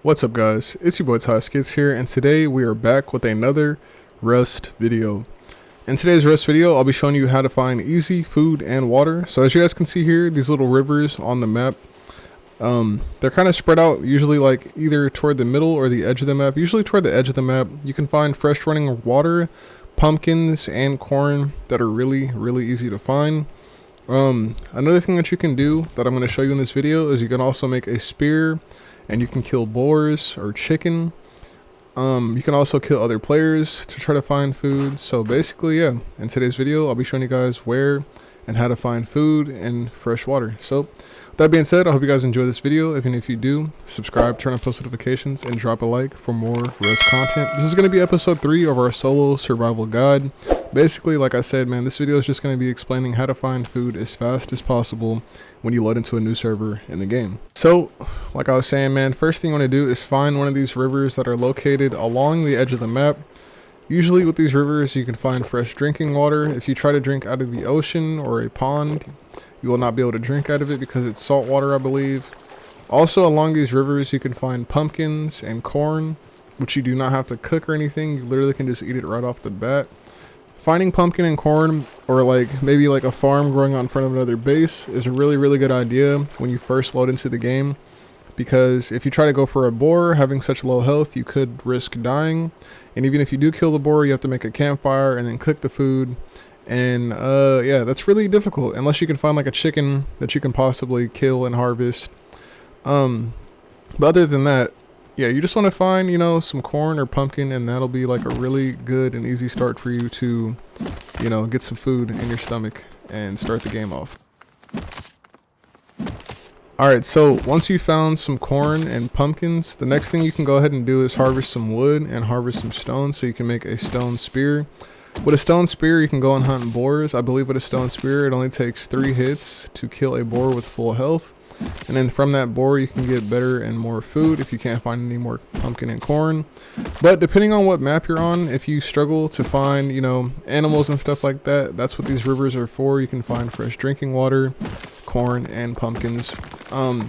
What's up guys, it's your boy Tyskits here, and today we are back with another Rust video. In today's Rust video, I'll be showing you how to find easy food and water. So as you guys can see here, these little rivers on the map, they're kind of spread out, usually like either toward the middle or the edge of the map. Usually toward the edge of the map, you can find fresh running water, pumpkins, and corn that are really easy to find. Another thing that you can do that I'm going to show you in this video is you can also make a spear, and you can kill boars or chicken. You can also kill other players to try to find food. So basically, yeah, in today's video, I'll be showing you guys where and how to find food and fresh water. So with that being said, I hope you guys enjoy this video. If you do, subscribe, turn on post notifications, and drop a like for more Rust content. This is going to be episode 3 of our solo survival guide. Basically, like I said, man, this video is just going to be explaining how to find food as fast as possible when you load into a new server in the game. So, like I was saying, man, first thing you want to do is find one of these rivers that are located along the edge of the map. Usually with these rivers, you can find fresh drinking water. If you try to drink out of the ocean or a pond, you will not be able to drink out of it because it's salt water, I believe. Also, along these rivers, you can find pumpkins and corn, which you do not have to cook or anything. You literally can just eat it right off the bat. Finding pumpkin and corn, or like maybe like a farm growing out in front of another base, is a really good idea when you first load into the game, because if you try to go for a boar having such low health, you could risk dying. And even if you do kill the boar, you have to make a campfire and then cook the food, and yeah, that's really difficult unless you can find like a chicken that you can possibly kill and harvest. But other than that, yeah, you just want to find, you know, some corn or pumpkin, and that'll be like a really good and easy start for you to, you know, get some food in your stomach and start the game off. Alright, so once you found some corn and pumpkins, the next thing you can go ahead and do is harvest some wood and harvest some stone so you can make a stone spear. With a stone spear, you can go and hunt boars. I believe with a stone spear, it only takes 3 hits to kill a boar with full health. And then from that boar, you can get better and more food if you can't find any more pumpkin and corn. But depending on what map you're on, if you struggle to find, you know, animals and stuff like that, that's what these rivers are for. You can find fresh drinking water, corn, and pumpkins.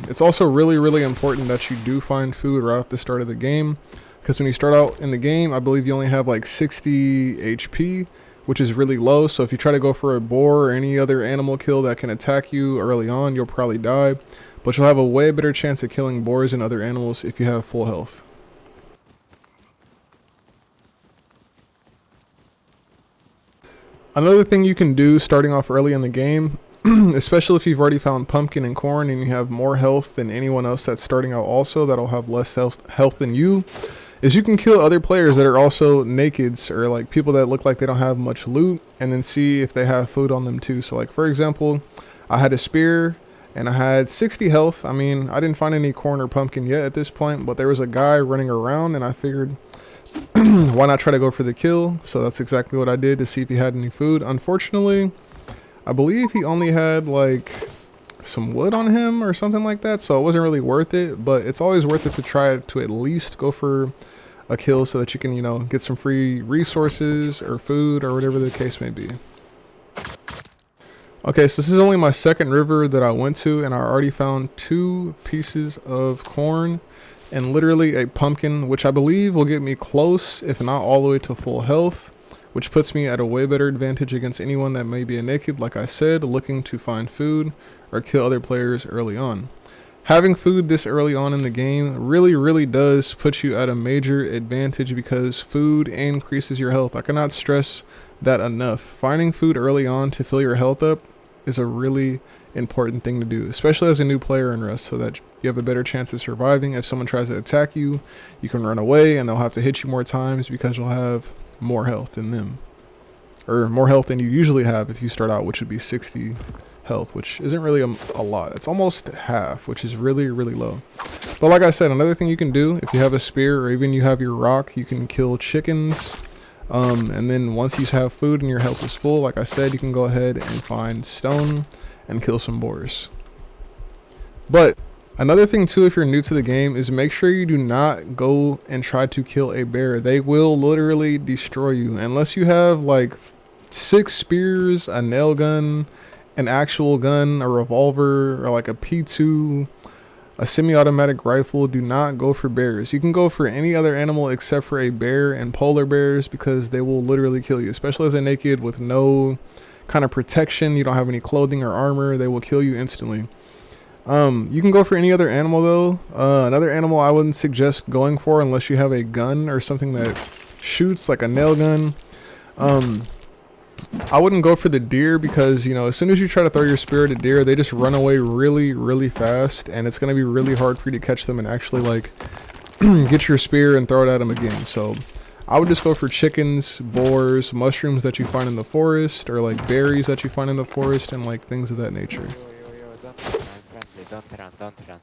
It's also really important that you do find food right off the start of the game, because when you start out in the game, I believe you only have like 60 HP, which is really low. So if you try to go for a boar or any other animal kill that can attack you early on, you'll probably die. But you'll have a way better chance of killing boars and other animals if you have full health. Another thing you can do starting off early in the game, especially if you've already found pumpkin and corn and you have more health than anyone else that's starting out also, that'll have less health than you, is you can kill other players that are also nakeds, or like people that look like they don't have much loot, and then see if they have food on them too. So like for example, I had a spear and I had 60 health. I mean, I didn't find any corn or pumpkin yet at this point, but there was a guy running around and I figured why not try to go for the kill. So that's exactly what I did to see if he had any food. Unfortunately, I believe he only had like some wood on him or something like that, so it wasn't really worth it. But it's always worth it to try to at least go for a kill so that you can, you know, get some free resources or food or whatever the case may be. Okay, so this is only my second river that I went to, and I already found 2 pieces of corn and literally a pumpkin, which I believe will get me close, if not all the way to full health, which puts me at a way better advantage against anyone that may be a naked, like I said, looking to find food or kill other players early on. Having food this early on in the game really does put you at a major advantage, because food increases your health. I cannot stress that enough. Finding food early on to fill your health up is a really important thing to do, especially as a new player in Rust, so that you have a better chance of surviving. If someone tries to attack you, you can run away and they'll have to hit you more times because you'll have more health than them, or more health than you usually have if you start out, which would be 60 health, which isn't really a lot. It's almost half, which is really low. But like I said, another thing you can do if you have a spear or even you have your rock, you can kill chickens, and then once you have food and your health is full, like I said, you can go ahead and find stone and kill some boars. But another thing too, if you're new to the game, is make sure you do not go and try to kill a bear. They will literally destroy you unless you have like 6 spears, a nail gun, an actual gun, a revolver, or like a P2, a semi-automatic rifle. Do not go for bears. You can go for any other animal except for a bear and polar bears, because they will literally kill you, especially as a naked with no kind of protection. You don't have any clothing or armor. They will kill you instantly. You can go for any other animal though. Another animal I wouldn't suggest going for unless you have a gun or something that shoots, like a nail gun. I wouldn't go for the deer, because you know, as soon as you try to throw your spear at a deer, they just run away really fast, and it's going to be really hard for you to catch them and actually like get your spear and throw it at them again. So I would just go for chickens, boars, mushrooms that you find in the forest, or like berries that you find in the forest, and like things of that nature. Yo, don't run, I'm friendly. Don't run.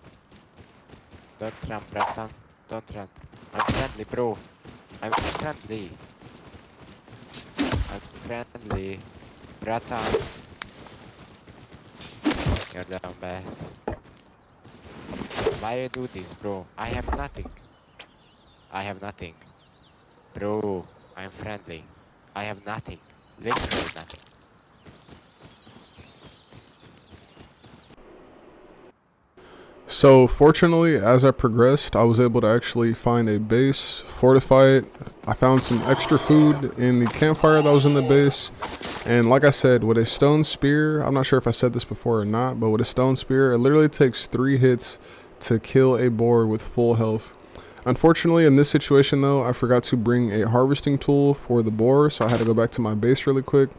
Don't run, bratan. Don't run. I'm friendly, bro. I'm friendly. I'm friendly. Bratan. You're down, bass. Why you do this, bro? I have nothing. Bro, I'm friendly. I have nothing. Literally nothing. So fortunately, as I progressed, I was able to actually find a base, fortify it. I found some extra food in the campfire that was in the base. And like I said, with a stone spear, I'm not sure if I said this before or not, but with a stone spear, it literally takes 3 hits to kill a boar with full health. Unfortunately, in this situation though, I forgot to bring a harvesting tool for the boar, so I had to go back to my base really quick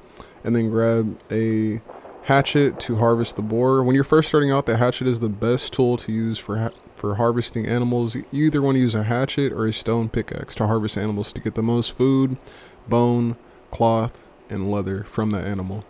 and then grab a hatchet to harvest the boar. When you're first starting out, the hatchet is the best tool to use for harvesting animals. You either want to use a hatchet or a stone pickaxe to harvest animals to get the most food, bone, cloth, and leather from that animal.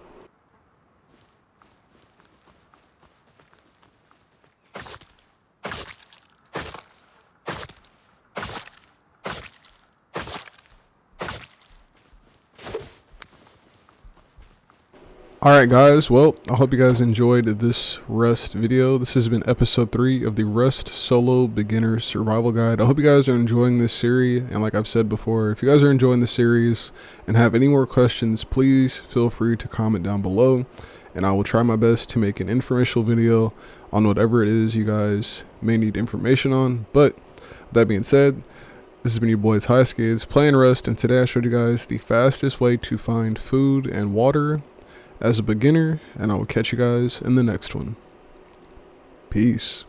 Alright guys, well, I hope you guys enjoyed this Rust video. This has been episode 3 of the Rust Solo Beginner Survival Guide. I hope you guys are enjoying this series, and like I've said before, if you guys are enjoying the series and have any more questions, please feel free to comment down below, and I will try my best to make an informational video on whatever it is you guys may need information on. But with that being said, this has been your boy TySkids playing Rust, and today I showed you guys the fastest way to find food and water as a beginner, and I will catch you guys in the next one. Peace.